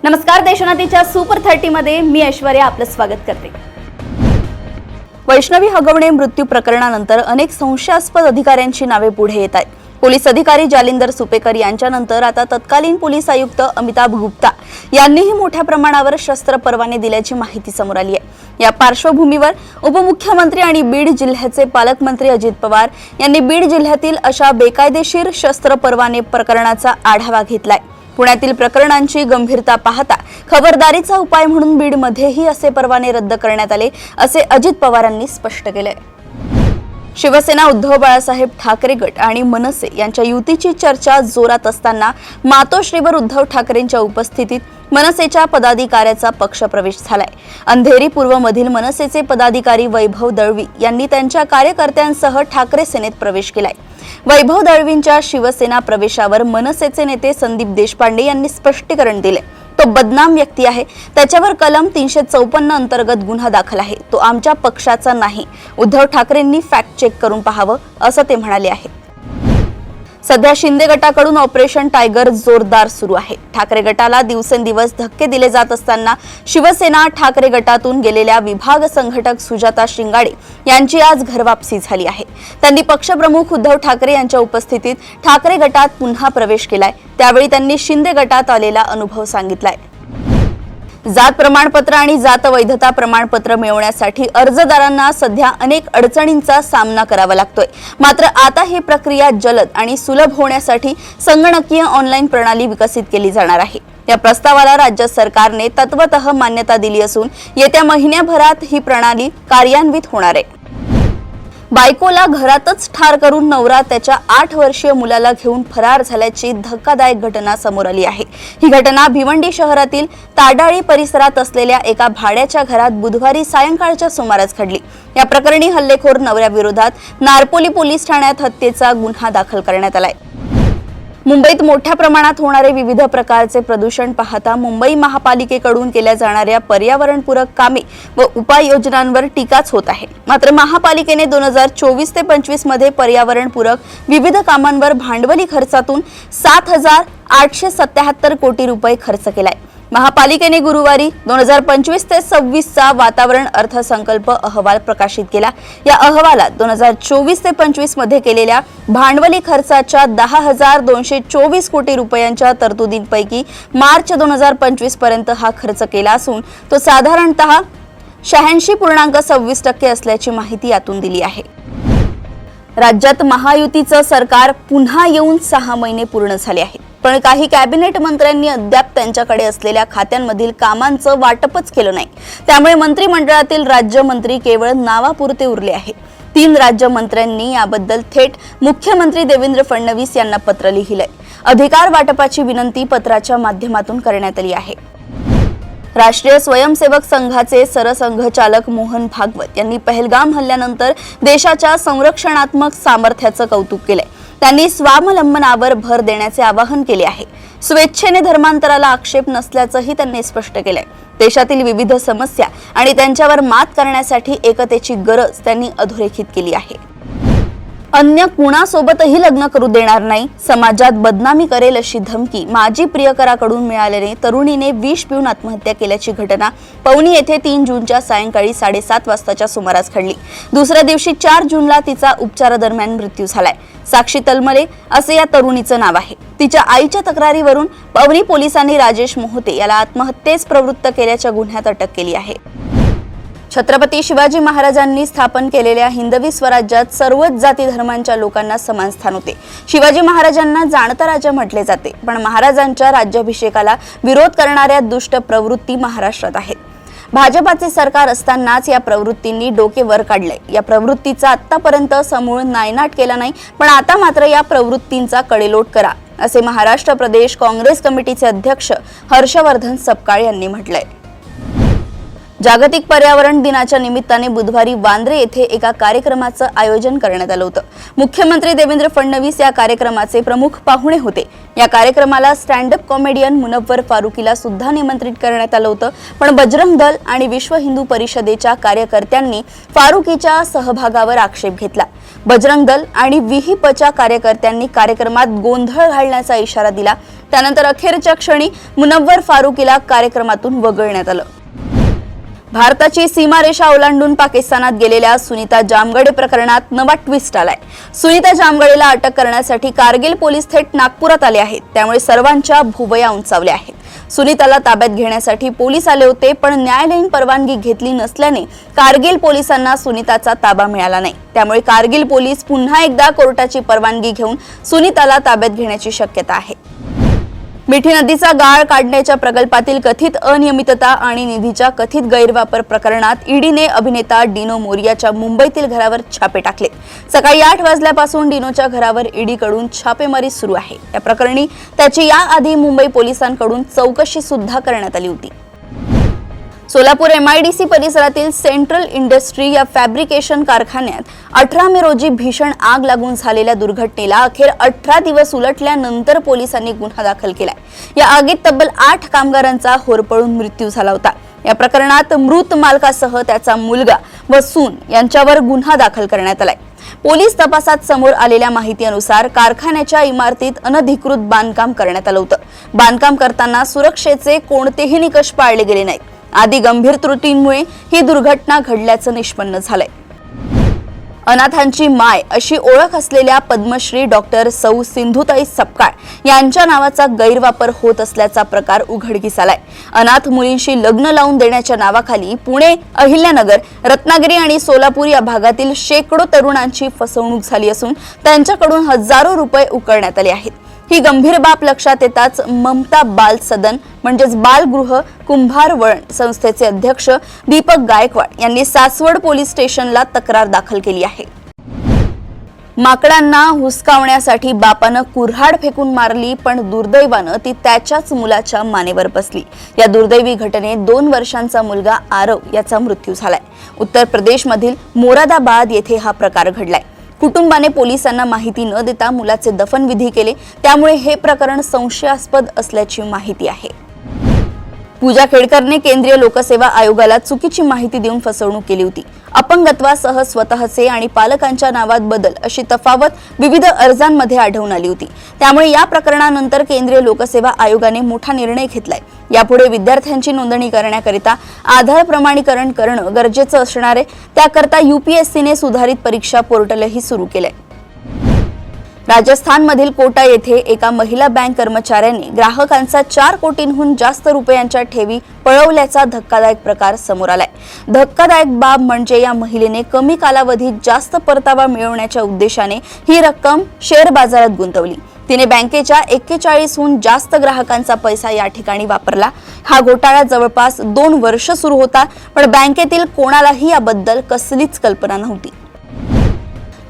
नमस्कार, देशोन्नतीच्या सुपर 30 मध्ये मी ऐश्वर्या आपलं स्वागत करते। वैष्णवी हगवणे मृत्यू प्रकरणानंतर अनेक संशयास्पद अधिकाऱ्यांची नावे पुढे येत आहेत। पोलीस अधिकारी जालिंदर सुपेकर यांच्यानंतर आता तत्कालीन पोलीस आयुक्त अमिताभ गुप्ता यांनीही मोठ्या प्रमाणावर शस्त्र परवाने दिल्याची माहिती समोर आली आहे। या पार्श्वभूमीवर उपमुख्यमंत्री आणि बीड जिल्ह्याचे पालकमंत्री अजित पवार यांनी बीड जिल्ह्यातील अशा बेकायदेशीर शस्त्र परवाने प्रकरणाचा आढावा घेतलाय। पुण्यातील प्रकरणांची गंभीरता पाहता खबरदारीचा उपाय म्हणून बीडमध्येही असे परवाने रद्द करण्यात आले, असे अजित पवारांनी स्पष्ट केले। शिवसेना उद्धव बाळासाहेब ठाकरे गट आणि मनसे यांच्या युतीची चर्चा जोरात असताना मातोश्रीवर उद्धव ठाकरेंच्या उपस्थितीत मनसेच्या पदाधिकाऱ्याचा पक्षप्रवेश झालाय। अंधेरी पूर्व मधील मनसेचे पदाधिकारी वैभव दळवी यांनी त्यांच्या कार्यकर्त्यांसह ठाकरे सेनेत प्रवेश केलाय। वैभव दळवींच्या शिवसेना प्रवेशावर मनसेचे नेते संदीप देशपांडे यांनी स्पष्टीकरण दिले। तो बदनाम व्यक्ती आहे, त्याच्यावर कलम 354 अंतर्गत गुन्हा दाखल आहे, तो आमच्या पक्षाचा नाही। उद्धव ठाकरेंनी फॅक्ट चेक करून पाहावं, असं ते म्हणाले आहे। सध्या शिंदे गटाकडून ऑपरेशन टायगर जोरदार सुरू आहे। ठाकरे गटाला दिवसेंदिवस धक्के दिले जात असताना शिवसेना ठाकरे गटातून गेलेल्या विभाग संघटक सुजाता शिंगाडे यांची आज घरवापसी झाली आहे। त्यांनी पक्षप्रमुख उद्धव ठाकरे यांच्या उपस्थितीत ठाकरे गटात पुन्हा प्रवेश केलाय। त्यावेळी त्यांनी शिंदे गटात आलेला अनुभव सांगितलाय। जात प्रमाणपत्र आणि जात वैधता प्रमाणपत्र मिळवण्यासाठी अर्जदारांना सध्या अनेक अडचणींचा सामना करावा लागतोय। मात्र आता ही प्रक्रिया जलद आणि सुलभ होण्यासाठी संगणकीय ऑनलाईन प्रणाली विकसित केली जाणार आहे। या प्रस्तावाला राज्य सरकारने तत्वतः मान्यता दिली असून येत्या महिन्याभरात ही प्रणाली कार्यान्वित होणार आहे। बायकोला घरातच ठार करून नवरा त्याच्या 8 वर्षीय मुलाला घेऊन फरार झाल्याची धक्कादायक घटना समोर आली आहे। ही घटना भिवंडी शहरातील ताडाळी परिसरात असलेल्या एका भाड्याच्या घरात बुधवारी सायंकाळच्या सुमारास घडली। या प्रकरणी हल्लेखोर नवऱ्याविरोधात नारपोली पोलीस ठाण्यात हत्येचा गुन्हा दाखल करण्यात आलाय। मुंबईत मोठ्या प्रमाणात होणारे विविध प्रकारचे प्रदूषण पाहता मुंबई महापालिकेकडून केल्या जाणाऱ्या पर्यावरणपूरक कामे व उपाययोजनांवर टीकाच होत आहे। मात्र महापालिकेने 2024 ते 25 मध्ये पर्यावरणपूरक विविध कामांवर भांडवली खर्चातून 7,877 कोटी रुपये खर्च केलाय। महापालिकेने गुरुवारी 2025 ते 26 चा वातावरण अर्थसंकल्प अहवाल प्रकाशित केला। या अहवालात 2024 ते 25 मध्ये केलेल्या भांडवली खर्चाच्या 10,224 कोटी रुपयांच्या तरतुदींपैकी मार्च 2025 पर्यंत हा खर्च केला असून तो साधारणतः 86.26% असल्याची माहिती यातून दिली आहे। राज्यात महायुतीचं सरकार पुन्हा येऊन 6 महिने पूर्ण झाले आहेत, पण काही कॅबिनेट मंत्र्यांनी अद्याप त्यांच्याकडे असलेल्या खात्यांमधील कामांचं वाटपच केलं नाही। त्यामुळे मंत्रिमंडळातील राज्यमंत्री केवळ नावापुरते उरले आहेत। 3 राज्यमंत्र्यांनी याबद्दल थेट मुख्यमंत्री देवेंद्र फडणवीस यांना पत्र लिहिलंय। अधिकार वाटपाची विनंती पत्राच्या माध्यमातून करण्यात आली आहे। राष्ट्रीय स्वयंसेवक संघाचे सरसंघचालक मोहन भागवत यांनी पहलगाम हल्ल्यानंतर देशाच्या संरक्षणात्मक सामर्थ्याचं कौतुक केलंय। त्यांनी स्वावलंबनावर भर देण्याचे आवाहन केले आहे। स्वेच्छेने धर्मांतराला आक्षेप नसल्याचंही त्यांनी स्पष्ट केलंय। देशातील विविध समस्या आणि त्यांच्यावर मात करण्यासाठी एकतेची गरज त्यांनी अधोरेखित केली आहे। अन्य कुणासोबतही लग्न करू देणार नाही, समाजात बदनामी करेल अशी धमकी माजी प्रियकराकडून मिळाल्याने तरुणीने विष पिऊन आत्महत्या केल्याची घटना पवनी येथे 3 जूनच्या सायंकाळी 7:30 वाजताच्या सुमारास घडली। दुसऱ्या दिवशी 4 जूनला तिचा उपचारादरम्यान मृत्यू झालाय। साक्षी तलमले असे या तरुणीचं नाव आहे। तिच्या आईच्या तक्रारीवरून पवनी पोलिसांनी राजेश मोहते याला आत्महत्येस प्रवृत्त केल्याच्या गुन्ह्यात अटक केली आहे। छत्रपती शिवाजी महाराजांनी स्थापन केलेल्या हिंदवी स्वराज्यात सर्वच जाती धर्मांच्या लोकांना समान स्थान होते। शिवाजी महाराजांना जाणता राजा म्हटले जाते, पण महाराजांच्या राज्याभिषेकाला विरोध करणाऱ्या दुष्ट प्रवृत्ती महाराष्ट्रात आहेत। भाजपाचे सरकार असतानाच या प्रवृत्तींनी डोके वर काढले। या प्रवृत्तीचा आतापर्यंत समूळ नायनाट केला नाही, पण आता मात्र या प्रवृत्तींचा कडेलोट करा, असे महाराष्ट्र प्रदेश काँग्रेस कमिटीचे अध्यक्ष हर्षवर्धन सपकाळ यांनी म्हटलंय। जागतिक पर्यावरण दिनाच्या निमित्ताने बुधवारी वांद्रे येथे एका कार्यक्रमाचं आयोजन करण्यात आलं होतं। मुख्यमंत्री देवेंद्र फडणवीस या कार्यक्रमाचे प्रमुख पाहुणे होते। या कार्यक्रमाला स्टँड अप कॉमेडियन मुनव्वर फारुकीला सुद्धा निमंत्रित करण्यात आलं होतं, पण बजरंग दल आणि विश्व हिंदू परिषदेच्या कार्यकर्त्यांनी फारुकीच्या सहभागावर आक्षेप घेतला। बजरंग दल आणि विहिपच्या कार्यकर्त्यांनी कार्यक्रमात गोंधळ घालण्याचा इशारा दिला। त्यानंतर अखेरच्या क्षणी मुनव्वर फारुकीला कार्यक्रमातून वगळण्यात आलं. भारताची सीमारेषा ओलांडून पाकिस्तानात गेलेल्या सुनीता जामगडे प्रकरणात नवा ट्विस्ट आलाय. सुनीता जामगडेला अटक करण्यासाठी कारगिल पोलीस थेट नागपुरात आले आहेत. त्यामुळे सर्वांच्या भुवया उंचावल्या आहेत. सुनीताला ताब्यात घेण्यासाठी पोलीस आले होते, पण न्यायालयीन परवानगी घेतली नसल्याने कारगिल पोलिसांना सुनीताचा ताबा मिळाला नाही. त्यामुळे कारगिल पोलीस पुन्हा एकदा कोर्टाची परवानगी घेऊन सुनीताला ताब्यात घेण्याची शक्यता आहे. मिठी नदीचा गाळ काढण्याच्या प्रकल्पातील कथित अनियमितता आणि निधीच्या कथित गैरवापर प्रकरणात ईडीने अभिनेता डिनो मोरियाच्या मुंबईतील घरावर छापे टाकले. सकाळी 8 वाजल्यापासून डिनोच्या घरावर ईडीकडून छापेमारी सुरू आहे. या प्रकरणी त्याची याआधी मुंबई पोलिसांकडून चौकशी सुद्धा करण्यात आली होती. सोलापूर MIDC परिसरातील सेंट्रल इंडस्ट्री या फॅब्रिकेशन कारखान्यात 18 मे रोजी भीषण आग लागून झालेल्या दुर्घटनेला अखेर 18 दिवस उलटल्यानंतर पोलिसांनी गुन्हा दाखल केलाय. या आगीत तब्बल 8 कामगारांचा होरपळून मृत्यू झाला होता. या प्रकरणात मृत मालकासह त्याचा मुलगा व सून यांच्यावर गुन्हा दाखल करण्यात आलाय. पोलीस तपासात समोर आलेल्या माहितीनुसार कारखान्याच्या इमारतीत अनधिकृत बांधकाम करण्यात आलं होतं. बांधकाम करताना सुरक्षेचे कोणतेही निकष पाळले गेले नाहीत. आदी गंभीर त्रुटींमुळे ही दुर्घटना घडल्याचं निष्पन्न झालंय. अनाथांची माय अशी ओळख असलेल्या पद्मश्री डॉक्टर सौ सिंधुताई सपकाळ यांच्या नावाचा गैरवापर होत असल्याचा प्रकार उघडकीस आलाय. अनाथ मुलींशी लग्न लावून देण्याच्या नावाखाली पुणे, अहिल्यानगर, रत्नागिरी आणि सोलापूर या भागातील शेकडो तरुणांची फसवणूक झाली असून त्यांच्याकडून हजारो रुपये उकळण्यात आले आहेत. ही गंभीर बाब लक्षात येताच ममता बाल सदन म्हणजेच बालगृह कुंभारवळण संस्थेचे अध्यक्ष दीपक गायकवाड यांनी सासवड पोलीस स्टेशनला तक्रार दाखल केली आहे. माकडांना हुसकावण्यासाठी बापानं कुऱ्हाड फेकून मारली, पण दुर्दैवानं ती त्याच्याच मुलाच्या मानेवर बसली. या दुर्दैवी घटनेत 2 वर्षांचा मुलगा आरव याचा मृत्यू झालाय. उत्तर प्रदेशमधील मोरादाबाद येथे हा प्रकार घडलाय. कुटुंबाने पोलिसांना माहिती न देता मुलाचे दफनविधी केले. त्यामुळे हे प्रकरण संशयास्पद असल्याची माहिती आहे. पूजा खेडकरने केंद्रीय लोकसेवा आयोगाला चुकीची माहिती देऊन फसवणूक केली होती. अपंगत्वासह स्वतःचे आणि पालकांच्या नावात बदल अशी तफावत विविध अर्जांमध्ये आढळून आली होती. त्यामुळे या प्रकरणानंतर केंद्रीय लोकसेवा आयोगाने मोठा निर्णय घेतलाय. यापुढे विद्यार्थ्यांची नोंदणी करण्याकरिता आधार प्रमाणीकरण करणं गरजेचं असणार आहे. त्याकरता UPSCने सुधारित परीक्षा पोर्टलही सुरू केलंय. राजस्थानमधील कोटा येथे एका महिला बँक कर्मचाऱ्याने ग्राहकांचा 4 कोटींहून जास्त रुपयांच्या ठेवी पळवल्याचा धक्कादायक प्रकार समोर आलाय. धक्कादायक बाब म्हणजे या महिलेने कमी कालावधीत जास्त परतावा मिळवण्याच्या उद्देशाने ही रक्कम शेअर बाजारात गुंतवली. तिने बँकेच्या 41हून जास्त ग्राहकांचा पैसा या ठिकाणी वापरला. हा घोटाळा जवळपास 2 वर्ष सुरू होता, पण बँकेतील कोणालाही याबद्दल कसलीच कल्पना नव्हती.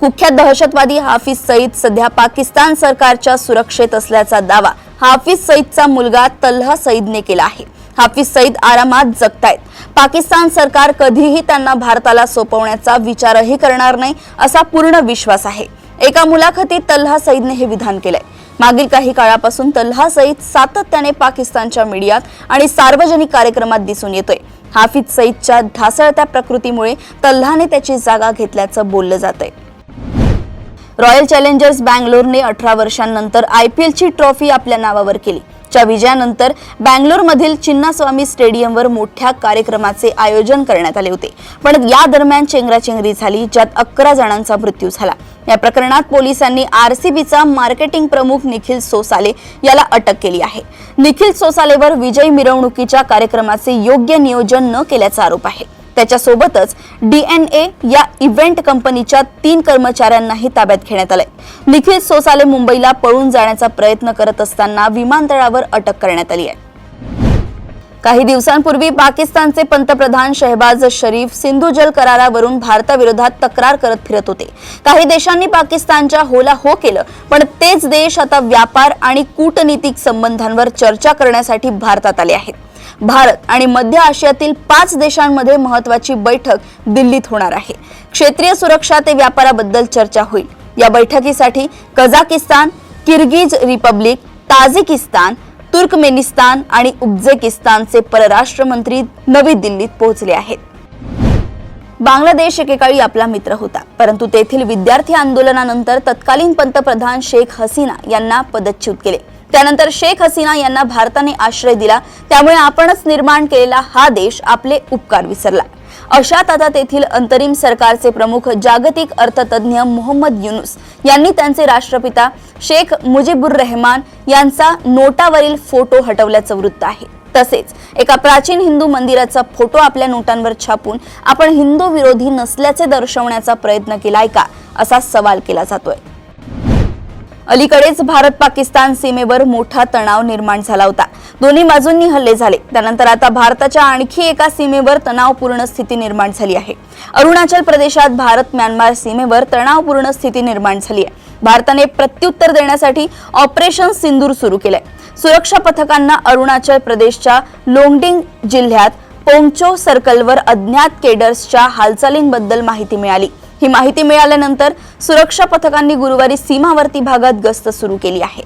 कुख्यात दहशतवादी हाफिज सईद सध्या पाकिस्तान सरकारच्या सुरक्षेत असल्याचा दावा हाफिज सईदचा मुलगा तल्हा सईदने केला आहे. हाफिज सईद आरामात जगतायत. पाकिस्तान सरकार कधीही त्यांना भारताला सोपवण्याचा विचारही करणार नाही असा पूर्ण विश्वास आहे. एका मुलाखतीत तल्हा सईदने हे विधान केलंय. मागील काही काळापासून तल्हा सईद सातत्याने पाकिस्तानच्या मीडियात आणि सार्वजनिक कार्यक्रमात दिसून येतोय. हाफिज सईदच्या ढासळत्या प्रकृतीमुळे तल्हाने त्याची जागा घेतल्याचं बोललं जातंय. रॉयल चॅलेंजर्स बँगलोरने 18 वर्षांनंतर IPLची ट्रॉफी आपल्या नावावर केली. च्या विजयानंतर बँगलोरमधील चिन्नास्वामी स्टेडियमवर मोठ्या कार्यक्रमाचे आयोजन करण्यात आले होते. पण या दरम्यान चेंगराचेंगरी झाली, ज्यात 11 जणांचा मृत्यू झाला. या प्रकरणात पोलिसांनी RCBचा मार्केटिंग प्रमुख निखिल सोसाले याला अटक केली आहे. निखिल सोसालेवर विजय मिरवणुकीच्या कार्यक्रमाचे योग्य नियोजन न केल्याचा आरोप आहे. त्याच्यासोबतच DNA या इव्हेंट कंपनीच्या 3 कर्मचाऱ्यांनाही ताब्यात घेण्यात आलंय. निखिल सोसाले मुंबईला पळून जाण्याचा प्रयत्न करत असताना विमानतळावर अटक करण्यात आली आहे. काही दिवसांपूर्वी पाकिस्तानचे पंतप्रधान शहबाज शरीफ सिंधू जल करारावरून भारताविरोधात तक्रार करत फिरत होते. काही देशांनी पाकिस्तानच्या होला हो केलं, पण तेच देश आता व्यापार आणि कूटनीतिक संबंधांवर चर्चा करण्यासाठी भारतात आले आहेत. भारत आणि मध्य आशियातील 5 देशांमध्ये महत्त्वाची बैठक दिल्लीत होणार आहे. क्षेत्रीय सुरक्षा ते व्यापाराबद्दल चर्चा होईल. या बैठकीसाठी Kazakhstan, Kyrgyz Republic, Tajikistan, Turkmenistan आणि उझबेकिस्तानचे परराष्ट्र मंत्री नवी दिल्लीत पोहोचले आहेत. बांगलादेश एकेकाळी आपला मित्र होता, परंतु तेथील विद्यार्थी आंदोलनानंतर तत्कालीन पंतप्रधान शेख हसीना यांना पदच्युत केले. त्यानंतर शेख हसीना यांना भारताने आश्रय दिला, त्यामुळे आपणच निर्माण केलेला हा देश आपले उपकार विसरला। अशात आता तेथील अंतरिम सरकारचे प्रमुख जागतिक अर्थतज्ञ मोहम्मद युनूस यांनी त्यांचे राष्ट्रपिता शेख मुजीबुर रहमान यांचा नोटावरील फोटो हटवल्याचं वृत्त आहे। तसेच एका प्राचीन हिंदू मंदिराचा फोटो आपल्या नोटांवर छापून आपण हिंदू विरोधी नसल्याचे दर्शवण्याचा प्रयत्न केलाय का, असा सवाल केला जातोय। अलीकडेच भारत पाकिस्तान सीमेवर मोठा तणाव निर्माण झाला होता। दोन्ही बाजूंनी हल्ले झाले, त्यानंतर आता भारताच्या आणखी एका सीमेवर तणावपूर्ण स्थिती निर्माण झाली आहे। अरुणाचल प्रदेशात भारत म्यानमार सीमेवर तणावपूर्ण स्थिती निर्माण झाली आहे। भारताने प्रत्युत्तर देण्यासाठी ऑपरेशन सिंदूर सुरू केलंय। सुरक्षा पथकांना अरुणाचल प्रदेशच्या लोंगडिंग जिल्ह्यात पोंगचो सर्कलवर अज्ञात केडर्सच्या हालचालींबद्दल माहिती मिळाली। ही माहिती मिळाल्यानंतर सुरक्षा पथकांनी गुरुवारी सीमावर्ती भागात गस्त सुरू केली आहे।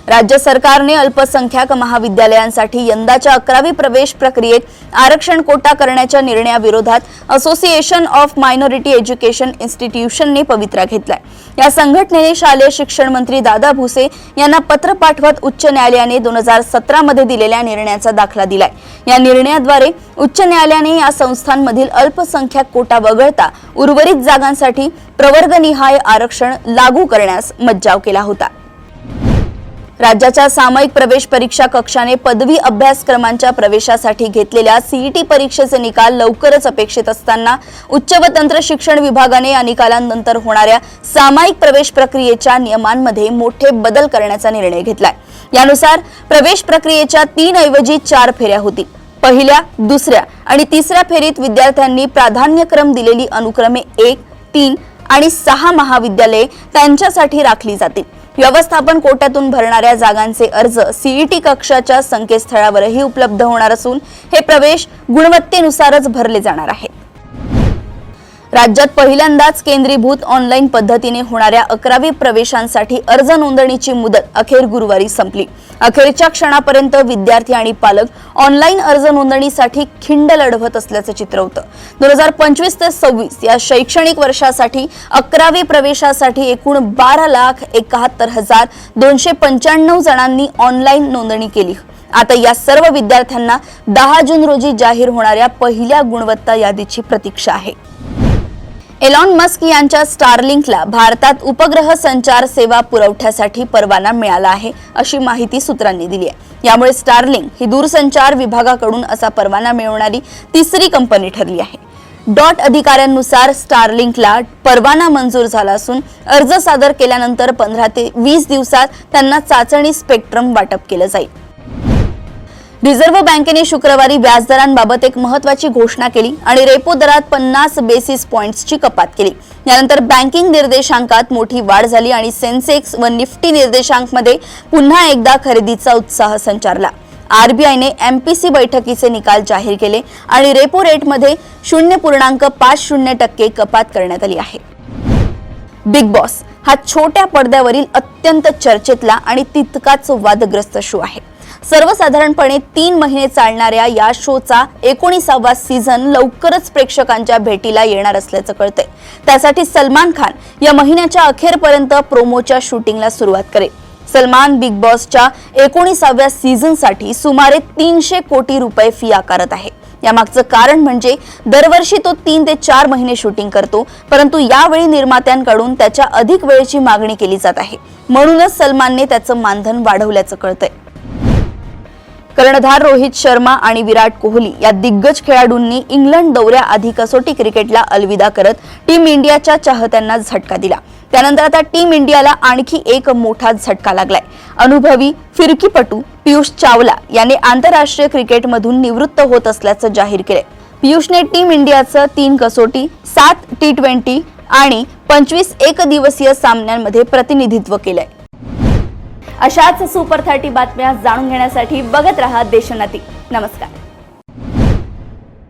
राज्य सरकारने अल्पसंख्याक महाविद्यालयांसाठी यंदाच्या 11वी प्रवेश प्रक्रियेत आरक्षण कोटा करण्याच्या निर्णयाविरोधात असोसिएशन ऑफ मायनॉरिटी एज्युकेशन इन्स्टिट्यूशनने पवित्रा घेतलाय। या संघटनेने शालेय शिक्षण मंत्री दादा भुसे यांना पत्र पाठवत उच्च न्यायालयाने 2017 मध्ये दिलेल्या निर्णयाचा दाखला दिलाय। या निर्णयाद्वारे उच्च न्यायालयाने या संस्थांमधील अल्पसंख्याक कोटा वगळता उर्वरित जागांसाठी प्रवर्गनिहाय आरक्षण लागू करण्यास मज्जाव केला होता। राज्याच्या सामायिक प्रवेश परीक्षा कक्षाने पदवी अभ्यासक्रमांच्या प्रवेशासाठी घेतलेल्या सीईटी परीक्षेचे निकाल लवकरच अपेक्षित असताना उच्च व तंत्र शिक्षण विभागाने या निकालांनंतर होणाऱ्या सामायिक प्रवेश प्रक्रियेच्या नियमांमध्ये मोठे बदल करण्याचा निर्णय घेतलाय। यानुसार प्रवेश प्रक्रियेच्या 3 ऐवजी 4 फेऱ्या होतील। पहिल्या, दुसऱ्या आणि तिसऱ्या फेरीत विद्यार्थ्यांनी प्राधान्यक्रम दिलेली अनुक्रमे 1, 3 आणि 6 महाविद्यालये त्यांच्यासाठी राखली जातील। व्यवस्थापन कोट्यातून भरणाऱ्या जागांचे अर्ज सीईटी कक्षाच्या संकेतस्थळावरही उपलब्ध होणार असून हे प्रवेश गुणवत्तेनुसारच भरले जाणार आहेत। राज्यात पहिल्यांदाच केंद्रीभूत ऑनलाईन पद्धतीने होणाऱ्या 11वी प्रवेशांसाठी अर्ज नोंदणीची मुदत अखेर गुरुवारी संपली। अखेरच्या क्षणापर्यंत विद्यार्थी आणि पालक ऑनलाईन अर्ज नोंदणीसाठी खिंड लढवत असल्याचं चित्र होतं। 2025 ते 26 या शैक्षणिक वर्षासाठी 11वी प्रवेशासाठी एकूण 12,71,295 जणांनी ऑनलाईन नोंदणी केली। आता या सर्व विद्यार्थ्यांना 10 जून रोजी जाहीर होणाऱ्या पहिल्या गुणवत्ता यादीची प्रतीक्षा आहे। एलॉन मस्क यांच्या स्टारलिंकला भारतात उपग्रह संचार सेवा पुरवठ्यासाठी परवाना मिळाला आहे, अशी माहिती सूत्रांनी दिली आहे। यामुळे स्टारलिंक ही दूरसंचार विभागाकडून असा परवाना मिळवणारी तिसरी कंपनी ठरली आहे। डॉट अधिकाऱ्यांनुसार स्टारलिंकला परवाना मंजूर झाला असून अर्ज सादर केल्यानंतर 15 ते 20 दिवसात त्यांना चाचणी स्पेक्ट्रम वाटप केलं जाईल। रिझर्व्ह बँकेने शुक्रवारी व्याजदरांबाबत एक महत्त्वाची घोषणा केली आणि रेपो दरात 50 बेसिस पॉइंट्सची कपात केली। यानंतर बँकिंग निर्देशांकात मोठी वाढ झाली आणि सेन्सेक्स व निफ्टी निर्देशांकामध्ये पुन्हा एकदा खरेदीचा उत्साह संचारला। आरबीआयने एमपीसी बैठकीचे निकाल जाहीर केले आणि रेपो रेटमध्ये 0.50% कपात करण्यात आली आहे। बिग बॉस हा छोट्या पडद्यावरील अत्यंत चर्चेतला आणि तितकाच वादग्रस्त शो आहे। सर्वसाधारणपणे 3 महिने चालणाऱ्या या शोचा 19वा सीझन लवकरच प्रेक्षकांच्या भेटीला येणार असल्याचं कळतंय। त्यासाठी सलमान खान या महिन्याच्या अखेरपर्यंत प्रोमोच्या शूटिंगला सुरुवात करेल। सलमान बिग बॉसच्या 19व्या सीझनसाठी सुमारे 300 कोटी रुपये फी आकारत आहे। यामागचं कारण म्हणजे दरवर्षी तो 3 ते 4 महिने शूटिंग करतो, परंतु यावेळी निर्मात्यांकडून त्याच्या अधिक वेळेची मागणी केली जात आहे। म्हणूनच सलमानने त्याचं मानधन वाढवल्याचं कळतंय। कर्णधार रोहित शर्मा आणि विराट कोहली या दिग्गज खेळाडूंनी इंग्लंड दौऱ्याआधी कसोटी क्रिकेटला अलविदा करत टीम इंडियाच्या चाहत्यांना झटका दिला। त्यानंतर आता टीम इंडियाला आणखी एक मोठा झटका लागलाय। अनुभवी फिरकीपटू पियुष चावला याने आंतरराष्ट्रीय क्रिकेटमधून निवृत्त होत असल्याचं जाहीर केलंय। पियुषने टीम इंडियाचं 3 कसोटी, 7 T20 आणि 25 एकदिवसीय सामन्यांमध्ये प्रतिनिधित्व केलंय। अशाच सुपर 30 बातम्या जाणून घेण्यासाठी बघत रहा देशोन्नती। नमस्कार।